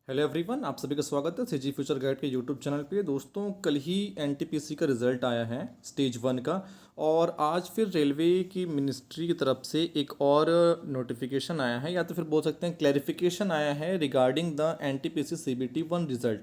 Hello everyone, आप सभी का स्वागत है सीजी फ्यूचर गाइड के यूट्यूब चैनल पे। दोस्तों, कल ही एनटीपीसी का रिज़ल्ट आया है स्टेज 1 का। और आज फिर रेलवे की मिनिस्ट्री की तरफ से एक और नोटिफिकेशन आया है, या तो फिर बोल सकते हैं क्लैरिफिकेशन आया है regarding the NTPC CBT 1 result.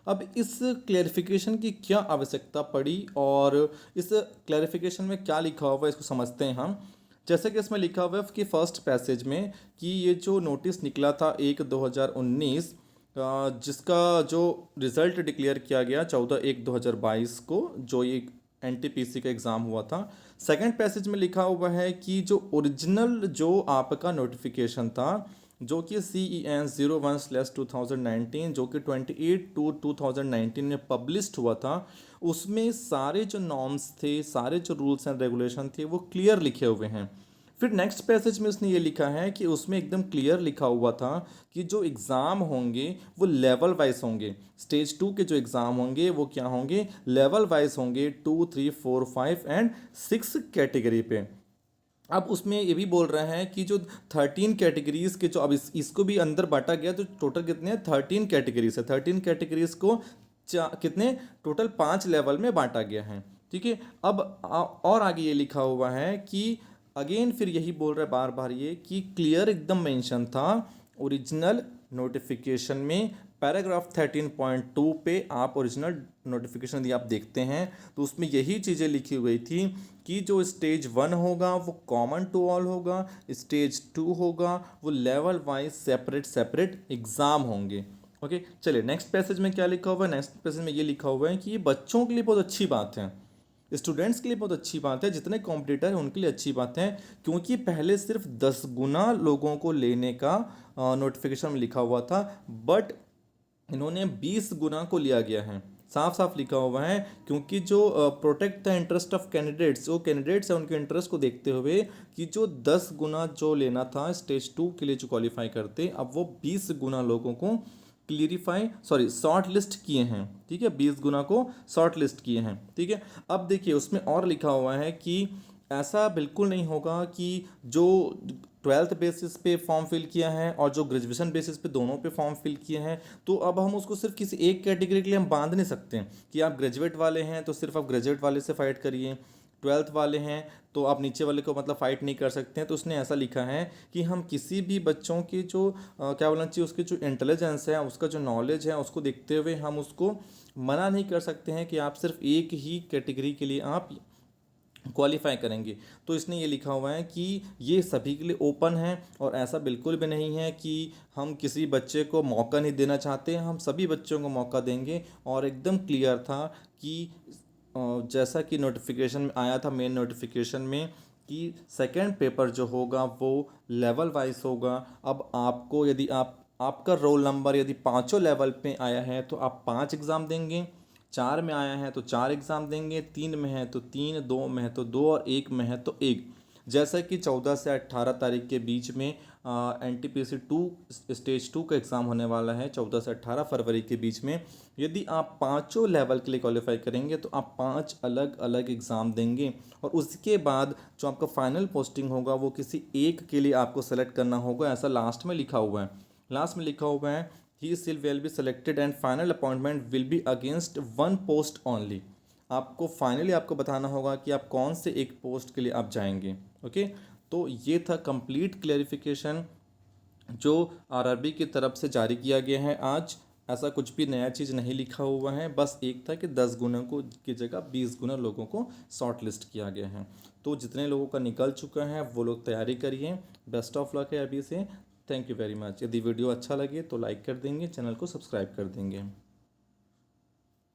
अब इस क्लैरिफिकेशन की क्या आवश्यकता पड़ी और इस क्लैरिफिकेशन में क्या लिखा हुआ है, इसको समझते हैं हम। जैसे कि इसमें लिखा हुआ है कि फर्स्ट पैसेज में कि ये जो नोटिस निकला था 1/2019, जिसका जो रिज़ल्ट डिक्लेयर किया गया 14/1/2022 को, जो ये एनटीपीसी का एग्ज़ाम हुआ था। सेकंड पैसेज में लिखा हुआ है कि जो ओरिजिनल जो आपका नोटिफिकेशन था, जो कि CEN01/2019, जो कि 28/2/2019 में पब्लिश्ड हुआ था, उसमें सारे जो नॉर्म्स थे, सारे जो रूल्स एंड रेगुलेशन थे, वो क्लियर लिखे हुए हैं। फिर नेक्स्ट पैसेज में उसने ये लिखा है कि उसमें एकदम क्लियर लिखा हुआ था कि जो एग्ज़ाम होंगे वो लेवल वाइज होंगे। स्टेज 2 के जो एग्ज़ाम होंगे वो क्या होंगे, लेवल वाइज होंगे, 2, 3, 4, 5 एंड 6 कैटेगरी पे। अब उसमें ये भी बोल रहे हैं कि जो 13 कैटेगरीज के जो अब इसको भी अंदर बांटा गया, तो टोटल कितने हैं, 13 कैटेगरीज है। 13 कैटेगरीज को कितने टोटल 5 लेवल में बांटा गया है। ठीक है। अब और आगे ये लिखा हुआ है कि अगेन फिर यही बोल रहा है बार बार ये कि क्लियर एकदम मेंशन था ओरिजिनल नोटिफिकेशन में। पैराग्राफ 13.2 पे आप ओरिजिनल नोटिफिकेशन यदि आप देखते हैं तो उसमें यही चीज़ें लिखी हुई थी कि जो स्टेज 1 होगा वो कॉमन टू ऑल होगा, स्टेज 2 होगा वो level wise separate separate exam होंगे। ओके, चलिए नेक्स्ट पैसेज में क्या लिखा हुआ है। नेक्स्ट पैसेज में ये लिखा हुआ है कि ये बच्चों के लिए बहुत अच्छी बात है, स्टूडेंट्स के लिए बहुत अच्छी बात है, जितने कॉम्पिटिटर हैं उनके लिए अच्छी बात है, क्योंकि पहले सिर्फ 10 गुना लोगों को लेने का नोटिफिकेशन में लिखा हुआ था, बट इन्होंने 20 गुना को लिया गया है। साफ साफ लिखा हुआ है, क्योंकि जो protect the interest of candidates, वो कैंडिडेट्स हैं उनके इंटरेस्ट को देखते हुए कि जो 10 गुना जो लेना था स्टेज 2 के लिए जो क्वालिफाई करते, अब वो 20 गुना लोगों को शॉर्ट लिस्ट किए हैं। ठीक है, 20 गुना को शॉर्ट लिस्ट किए हैं। ठीक है। अब देखिए उसमें और लिखा हुआ है कि ऐसा बिल्कुल नहीं होगा कि जो 12th बेसिस पे फॉर्म फिल किया है और जो ग्रेजुएशन बेसिस पे दोनों पे फॉर्म फिल किए हैं, तो अब हम उसको सिर्फ किसी एक कैटेगरी के लिए हम बांध नहीं सकते हैं कि आप ग्रेजुएट वाले हैं तो सिर्फ आप ग्रेजुएट वाले से फाइट करिए, 12th वाले हैं तो आप नीचे वाले को मतलब फ़ाइट नहीं कर सकते हैं। तो उसने ऐसा लिखा है कि हम किसी भी बच्चों की जो क्या बोलना चाहिए, उसकी जो इंटेलिजेंस है, उसका जो नॉलेज है, उसको देखते हुए हम उसको मना नहीं कर सकते हैं कि आप सिर्फ एक ही कैटेगरी के लिए आप क्वालिफाई करेंगे। तो इसने ये लिखा हुआ है कि ये सभी के लिए ओपन है, और ऐसा बिल्कुल भी नहीं है कि हम किसी बच्चे को मौका नहीं देना चाहते, हम सभी बच्चों को मौका देंगे। और एकदम क्लियर था कि जैसा कि नोटिफिकेशन में आया था, मेन नोटिफिकेशन में, कि सेकेंड पेपर जो होगा वो लेवल वाइज होगा। अब आपको यदि आपका रोल नंबर यदि पाँचों लेवल पे आया है तो आप 5 एग्ज़ाम देंगे, 4 में आया है तो 4 एग्ज़ाम देंगे, 3 में है तो 3, 2 में है तो 2 और 1 में है तो 1। जैसा कि 14 से 18 तारीख के बीच में एनटीपीसी 2 स्टेज 2 का एग्ज़ाम होने वाला है, 14 से 18 फरवरी के बीच में। यदि आप पाँचों लेवल के लिए क्वालिफाई करेंगे तो आप 5 अलग अलग एग्ज़ाम देंगे, और उसके बाद जो आपका फाइनल पोस्टिंग होगा वो किसी एक के लिए आपको सेलेक्ट करना होगा, ऐसा लास्ट में लिखा हुआ है। लास्ट में लिखा हुआ है ही still will be selected and final appointment will be against one post only। आपको फाइनली आपको बताना होगा कि आप कौन से एक पोस्ट के लिए आप जाएंगे। ओके, तो ये था कंप्लीट क्लेरिफिकेशन जो आरआरबी की तरफ से जारी किया गया है आज। ऐसा कुछ भी नया चीज़ नहीं लिखा हुआ है, बस एक था कि 10 गुना को की जगह 20 गुना लोगों को शॉर्ट लिस्ट किया गया है। तो जितने लोगों का निकल चुका है वो लोग तैयारी करिए, बेस्ट ऑफ लक है अभी से। Thank you very much. यदि वीडियो अच्छा लगे तो लाइक कर देंगे, चैनल को सब्सक्राइब कर देंगे।